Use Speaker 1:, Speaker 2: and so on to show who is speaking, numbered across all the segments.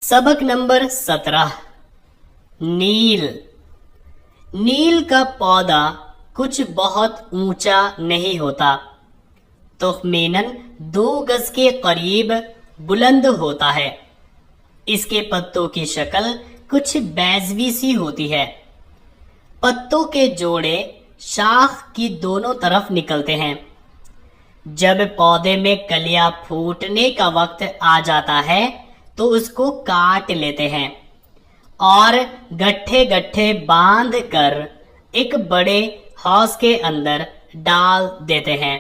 Speaker 1: सबक नंबर 17। नील। नील का पौधा कुछ बहुत ऊंचा नहीं होता, तखमीनन 2 गज के करीब बुलंद होता है। इसके पत्तों की शक्ल कुछ बैजवी सी होती है। पत्तों के जोड़े शाख की दोनों तरफ निकलते हैं। जब पौधे में कलियां फूटने का वक्त आ जाता है तो उसको काट लेते हैं और गट्ठे गट्ठे बांध कर एक बड़े हौज के अंदर डाल देते हैं,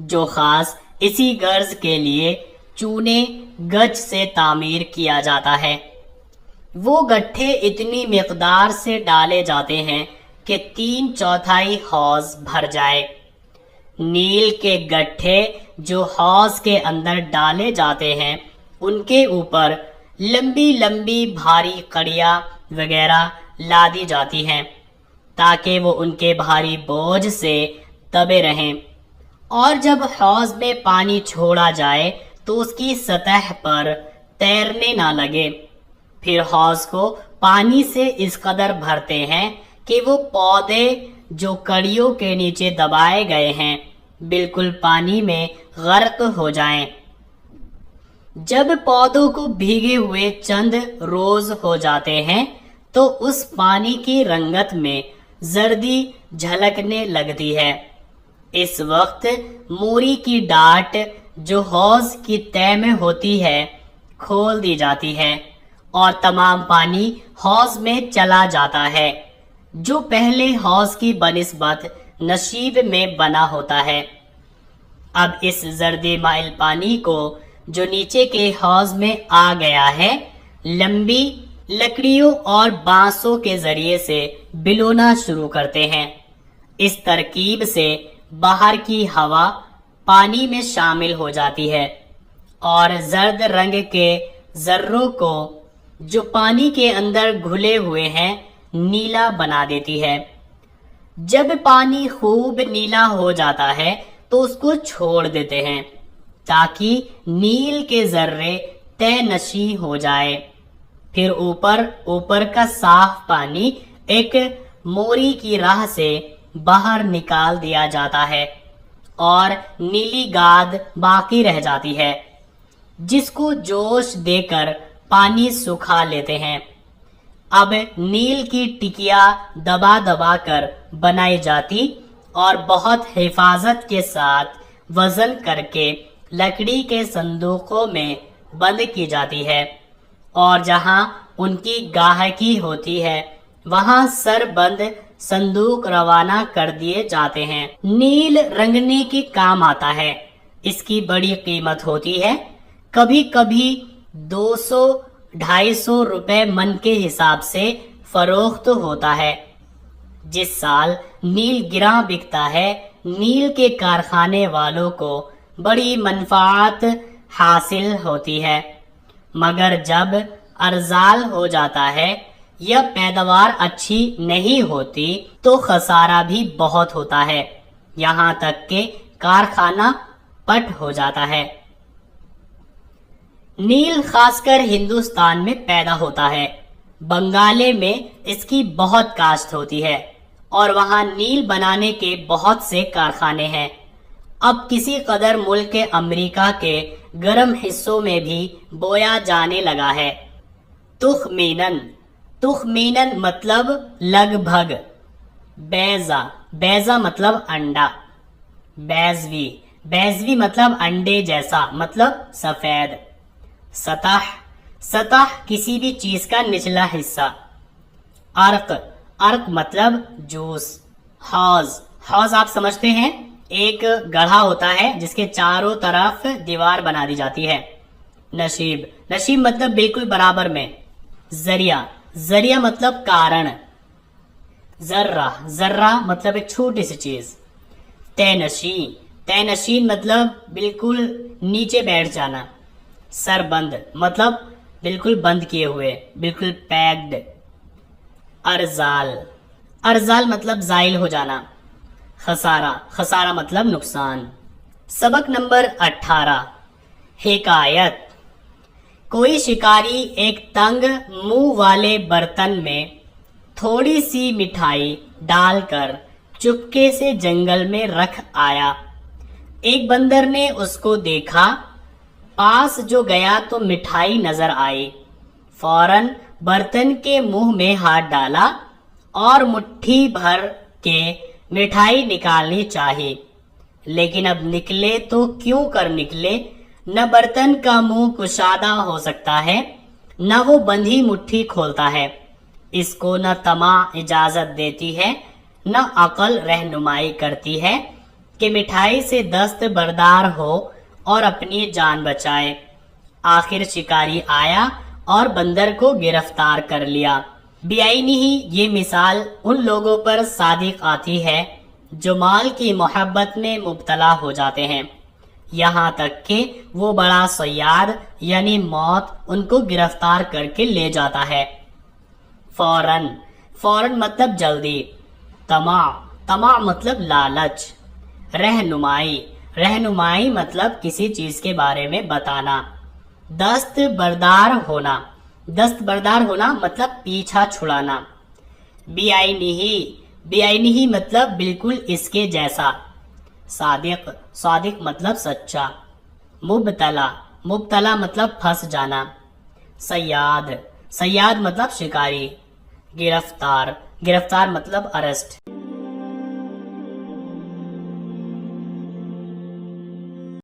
Speaker 1: जो खास इसी गर्ज के लिए चूने गज से तामीर किया जाता है। वो गट्ठे इतनी मिकदार से डाले जाते हैं कि 3/4 हौज भर जाए। नील के गट्ठे जो हौज के अंदर डाले जाते हैं, उनके ऊपर लंबी लंबी भारी कड़ियाँ वगैरह लादी जाती हैं ताकि वो उनके भारी बोझ से दबे रहें, और जब हौज में पानी छोड़ा जाए तो उसकी सतह पर तैरने ना लगे। फिर हौज को पानी से इस कदर भरते हैं कि वो पौधे जो कड़ियों के नीचे दबाए गए हैं बिल्कुल पानी में गर्क हो जाएं। जब पौधों को भीगे हुए चंद रोज हो जाते हैं तो उस पानी की रंगत में जर्दी झलकने लगती है। इस वक्त मूरी की डाट जो हौज की तह में होती है खोल दी जाती है और तमाम पानी हौज में चला जाता है, जो पहले हौज की बनिस्बत नशीब में बना होता है। अब इस जर्दी माइल पानी को जो नीचे के हौज में आ गया है, लंबी लकड़ियों और बांसों के जरिए से बिलोना शुरू करते हैं। इस तरकीब से बाहर की हवा पानी में शामिल हो जाती है और जर्द रंग के जर्रों को जो पानी के अंदर घुले हुए हैं नीला बना देती है। जब पानी खूब नीला हो जाता है तो उसको छोड़ देते हैं ताकि नील के जर्रे तय नशी हो जाए। फिर ऊपर का साफ पानी एक मोरी की राह से बाहर निकाल दिया जाता है और नीली गाद बाकी रह जाती है, जिसको जोश देकर पानी सुखा लेते हैं। अब नील की टिकिया दबा दबा कर बनाई जाती और बहुत हिफाजत के साथ वजन करके लकड़ी के संदूकों में बंद की जाती है, और जहां उनकी गाहकी होती है वहां सरबंद संदूक रवाना कर दिए जाते हैं। नील रंगने के काम आता है। इसकी बड़ी कीमत होती है, कभी कभी 200-250 रुपए मन के हिसाब से फरोख्त होता है। जिस साल नील गिरा बिकता है, नील के कारखाने वालों को बड़ी मनफात हासिल होती है, मगर जब अर्जाल हो जाता है या पैदावार अच्छी नहीं होती तो खसारा भी बहुत होता है, यहाँ तक कि कारखाना पट हो जाता है। नील खासकर हिंदुस्तान में पैदा होता है। बंगाले में इसकी बहुत काश्त होती है और वहाँ नील बनाने के बहुत से कारखाने हैं। अब किसी कदर मुल्क के अमेरिका के गर्म हिस्सों में भी बोया जाने लगा है। तुखमीनन मतलब लगभग। बैजा मतलब अंडा। बैजवी मतलब अंडे जैसा, मतलब सफेद। सतह किसी भी चीज का निचला हिस्सा। अर्क मतलब जूस। हौज आप समझते हैं, एक गढ़ा होता है जिसके चारों तरफ दीवार बना दी जाती है। नशीब मतलब बिल्कुल बराबर में। जरिया मतलब कारण। जर्रा मतलब एक छोटी सी चीज। तयनशीन मतलब बिल्कुल नीचे बैठ जाना। सरबंद मतलब बिल्कुल बंद किए हुए, बिल्कुल पैक्ड। अर्जाल मतलब जाइल हो जाना। खसारा मतलब नुकसान। सबक नंबर 18। हिकायत। कोई शिकारी एक तंग मुंह वाले बर्तन में थोड़ी सी मिठाई डालकर चुपके से जंगल में रख आया। एक बंदर ने उसको देखा, पास जो गया तो मिठाई नजर आई। फौरन बर्तन के मुंह में हाथ डाला और मुट्ठी भर के मिठाई निकालनी चाहिए, लेकिन अब निकले तो क्यों कर निकले। न बर्तन का मुंह कुशादा हो सकता है, न वो बंधी मुट्ठी खोलता है। इसको न तमा इजाजत देती है, न अकल रहनुमाई करती है कि मिठाई से दस्त बरदार हो और अपनी जान बचाए। आखिर शिकारी आया और बंदर को गिरफ्तार कर लिया। बेआईनी ही ये मिसाल उन लोगों पर सादिक आती है जो माल की मोहब्बत में मुब्तला हो जाते हैं, यहाँ तक कि वो बड़ा सयाद यानी मौत उनको गिरफ्तार करके ले जाता है। फौरन, फौरन मतलब जल्दी। तमा, तमा मतलब लालच। रहनुमाई, रहनुमाई मतलब किसी चीज के बारे में बताना। दस्त बरदार होना, दस्त बरदार होना मतलब पीछा छुड़ाना। बेआईनी ही, बेआईनी ही मतलब बिल्कुल इसके जैसा। सादिक, सादिक मतलब सच्चा। मुब्तला, मुब्तला मतलब फंस जाना। सयाद, सयाद मतलब शिकारी। गिरफ्तार, गिरफ्तार मतलब अरेस्ट।